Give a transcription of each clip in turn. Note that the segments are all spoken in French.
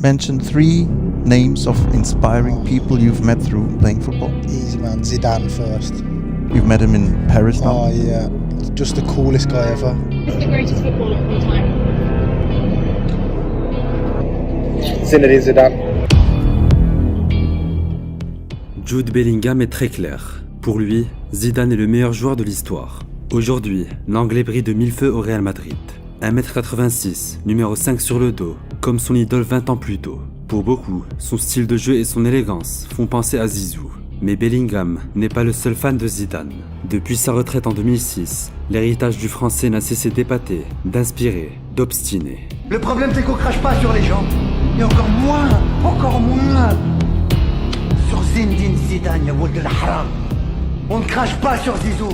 mention 3 names of inspiring people you've met through playing football. Easy man, Zidane first. You've met him in Paris now? Oh yeah, just the coolest guy ever. Who's the greatest footballer of all time? Zinedine Zidane. Jude Bellingham est très clair. Pour lui, Zidane est le meilleur joueur de l'histoire. Aujourd'hui, l'Anglais brille de mille feux au Real Madrid. 1m86, numéro 5 sur le dos, comme son idole 20 ans plus tôt. Pour beaucoup, son style de jeu et son élégance font penser à Zizou. Mais Bellingham n'est pas le seul fan de Zidane. Depuis sa retraite en 2006, l'héritage du Français n'a cessé d'épater, d'inspirer, d'obstiner. Le problème c'est qu'on crache pas sur les gens. Et encore moins sur Zinedine Zidane, ya Walid al-Haram. On ne crache pas sur Zizou.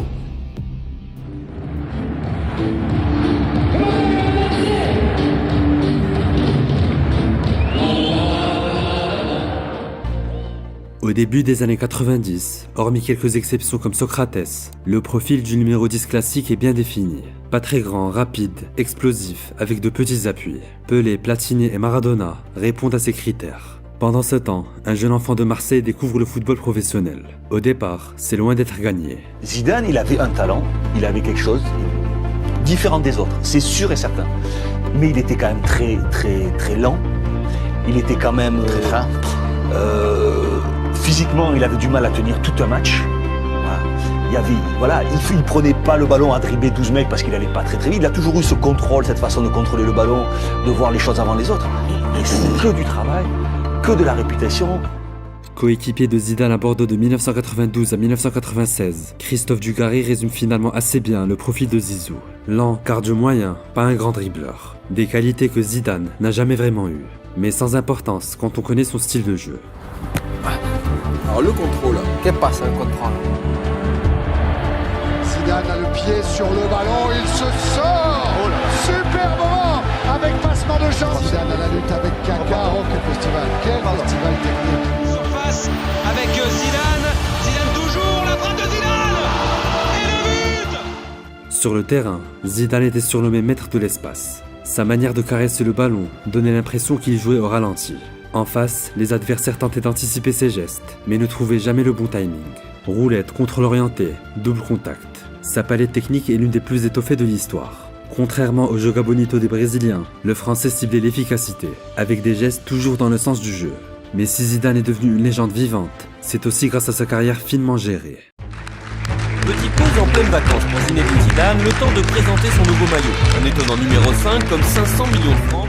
Au début des années 90, hormis quelques exceptions comme Socrates, le profil du numéro 10 classique est bien défini. Pas très grand, rapide, explosif, avec de petits appuis. Pelé, Platini et Maradona répondent à ces critères. Pendant ce temps, un jeune enfant de Marseille découvre le football professionnel. Au départ, c'est loin d'être gagné. Zidane, il avait un talent, il avait quelque chose différent des autres, c'est sûr et certain. Mais il était quand même très lent. Il était quand même très fin. Physiquement, il avait du mal à tenir tout un match. Il prenait pas le ballon à dribbler 12 mecs parce qu'il allait pas très vite. Il a toujours eu ce contrôle, cette façon de contrôler le ballon, de voir les choses avant les autres. Et c'est que du travail, que de la réputation. Coéquipier de Zidane à Bordeaux de 1992 à 1996, Christophe Dugarry résume finalement assez bien le profil de Zizou. Lent, cardio moyen, pas un grand dribbleur. Des qualités que Zidane n'a jamais vraiment eues, mais sans importance quand on connaît son style de jeu. Alors le contrôle, qu'est-ce qui passe un contrôle? Zidane a le pied sur le ballon, il se sort. Super moment avec passement de chance. Zidane à la lutte avec Kaka. Oh, quel festival technique. Surface avec Zidane toujours, la frappe de Zidane et le but. Sur le terrain, Zidane était surnommé maître de l'espace. Sa manière de caresser le ballon donnait l'impression qu'il jouait au ralenti. En face, les adversaires tentaient d'anticiper ses gestes, mais ne trouvaient jamais le bon timing. Roulette, contrôle orienté, double contact. Sa palette technique est l'une des plus étoffées de l'histoire. Contrairement au joga bonito des Brésiliens, le Français ciblait l'efficacité, avec des gestes toujours dans le sens du jeu. Mais si Zidane est devenu une légende vivante, c'est aussi grâce à sa carrière finement gérée. Petite pause en pleine vacances pour Zinedine Zidane, le temps de présenter son nouveau maillot. Un étonnant numéro 5 comme 500 millions de francs.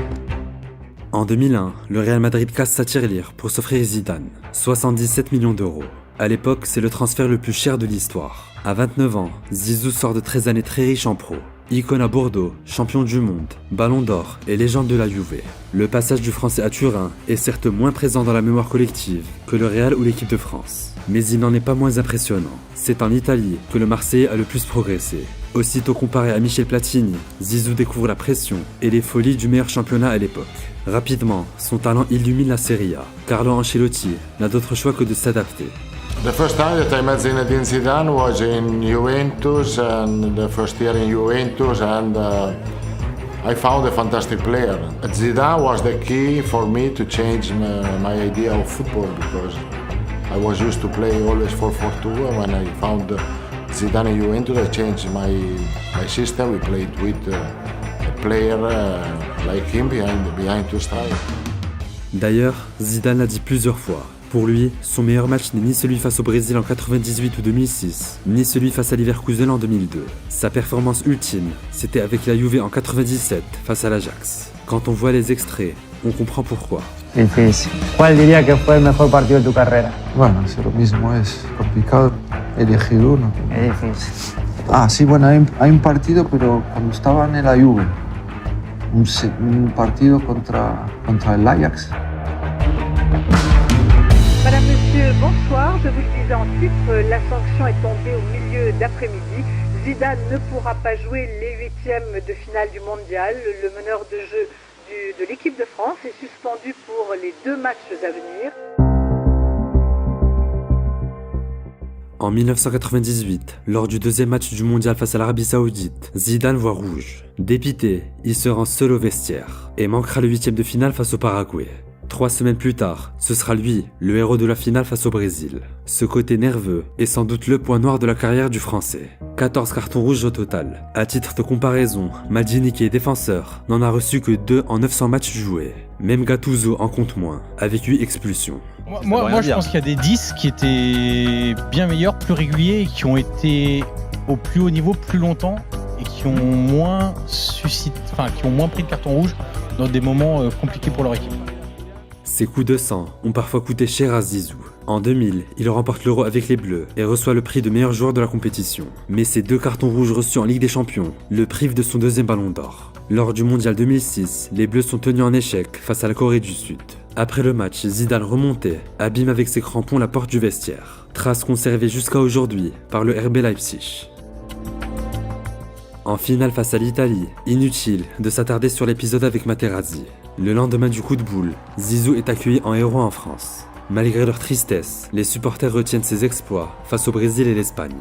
En 2001, le Real Madrid casse sa tirelire pour s'offrir Zidane, 77 millions d'euros. À l'époque, c'est le transfert le plus cher de l'histoire. À 29 ans, Zizou sort de 13 années très riches en pro. Icône à Bordeaux, champion du monde, ballon d'or et légende de la Juve. Le passage du Français à Turin est certes moins présent dans la mémoire collective que le Real ou l'équipe de France. Mais il n'en est pas moins impressionnant. C'est en Italie que le Marseillais a le plus progressé. Aussitôt comparé à Michel Platini, Zizou découvre la pression et les folies du meilleur championnat à l'époque. Rapidement, son talent illumine la Serie A. Carlo Ancelotti n'a d'autre choix que de s'adapter. The first time that I met Zinedine Zidane was in Juventus, and the first year in Juventus, and I found a fantastic player. Zidane was the key for me to change my idea of football, because I was used to play always 4-4-2, and when I found Zidane in Juventus, I changed my system. We played with a player like him behind two styles. D'ailleurs, Zidane l'a dit plusieurs fois. Pour lui, son meilleur match n'est ni celui face au Brésil en 98 ou 2006, ni celui face à Leverkusen en 2002. Sa performance ultime, c'était avec la Juve en 97 face à l'Ajax. Quand on voit les extraits, on comprend pourquoi. Difícil. ¿Cuál diría que fue el mejor partido de tu carrera? Bueno, es lo mismo, es complicado elegir uno. Es difícil. Sí, bueno, hay un partido, pero cuando estaba en la Juve, un partido contra el Ajax. Madame, Monsieur, bonsoir. Je vous le disais en titre, la sanction est tombée au milieu d'après-midi. Zidane ne pourra pas jouer les huitièmes de finale du mondial. Le meneur de jeu de l'équipe de France est suspendu pour les 2 matchs à venir. En 1998, lors du 2e match du mondial face à l'Arabie Saoudite, Zidane voit rouge. Dépité, il se rend seul au vestiaire et manquera le 8e de finale face au Paraguay. 3 semaines plus tard, ce sera lui, le héros de la finale face au Brésil. Ce côté nerveux est sans doute le point noir de la carrière du Français. 14 cartons rouges au total. À titre de comparaison, Maldini qui est défenseur n'en a reçu que 2 en 900 matchs joués. Même Gattuso en compte moins, avec 8 expulsions. Moi je pense qu'il y a des 10 qui étaient bien meilleurs, plus réguliers et qui ont été au plus haut niveau plus longtemps et qui ont moins pris de carton rouge dans des moments compliqués pour leur équipe. Ces coups de sang ont parfois coûté cher à Zizou. En 2000, il remporte l'Euro avec les Bleus et reçoit le prix de meilleur joueur de la compétition. Mais ces 2 cartons rouges reçus en Ligue des Champions le privent de son 2e ballon d'or. Lors du Mondial 2006, les Bleus sont tenus en échec face à la Corée du Sud. Après le match, Zidane remontait, abîme avec ses crampons la porte du vestiaire. Trace conservée jusqu'à aujourd'hui par le RB Leipzig. En finale face à l'Italie, inutile de s'attarder sur l'épisode avec Materazzi. Le lendemain du coup de boule, Zizou est accueilli en héros en France. Malgré leur tristesse, les supporters retiennent ses exploits face au Brésil et l'Espagne.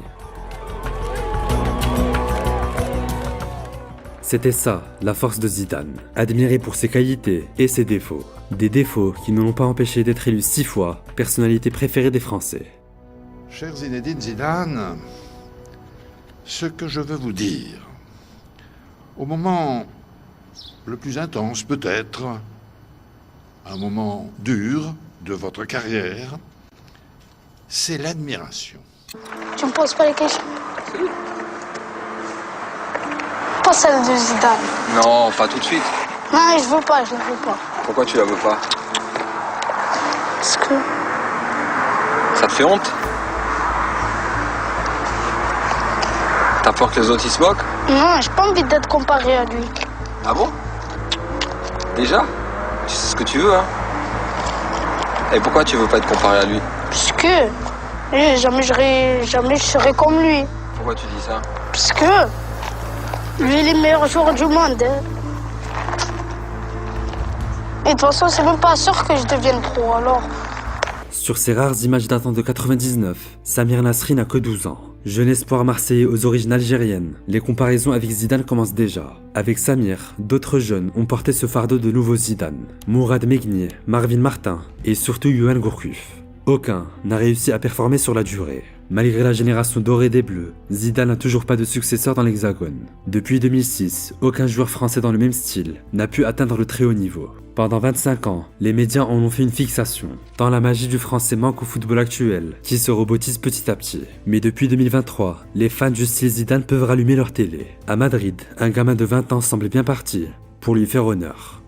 C'était ça, la force de Zidane, admiré pour ses qualités et ses défauts. Des défauts qui ne l'ont pas empêché d'être élu 6 fois personnalité préférée des Français. Cher Zinedine Zidane, ce que je veux vous dire, au moment le plus intense peut-être, un moment dur de votre carrière, c'est l'admiration. Tu me poses pas les questions. Pas celle de Zidane. Non, pas tout de suite. Non, je veux pas, je la veux pas. Pourquoi tu la veux pas? Parce que... Ça te fait honte? T'as peur que les autres ils se moquent? Non, j'ai pas envie d'être comparé à lui. Ah bon? Déjà? Tu sais ce que tu veux, hein? Et pourquoi tu veux pas être comparé à lui? Parce que... jamais je serai comme lui. Pourquoi tu dis ça? Parce que... lui, il est le meilleur joueur du monde. Hein. Et de toute façon, c'est même pas sûr que je devienne pro, alors... Sur ces rares images datant de 99, Samir Nasri n'a que 12 ans. Jeune espoir marseillais aux origines algériennes, les comparaisons avec Zidane commencent déjà. Avec Samir, d'autres jeunes ont porté ce fardeau de nouveau Zidane. Mourad Megni, Marvin Martin et surtout Yoann Gourcuff. Aucun n'a réussi à performer sur la durée. Malgré la génération dorée des Bleus, Zidane n'a toujours pas de successeur dans l'Hexagone. Depuis 2006, aucun joueur français dans le même style n'a pu atteindre le très haut niveau. Pendant 25 ans, les médias en ont fait une fixation, tant la magie du français manque au football actuel, qui se robotise petit à petit. Mais depuis 2023, les fans du style Zidane peuvent rallumer leur télé. À Madrid, un gamin de 20 ans semble bien parti pour lui faire honneur.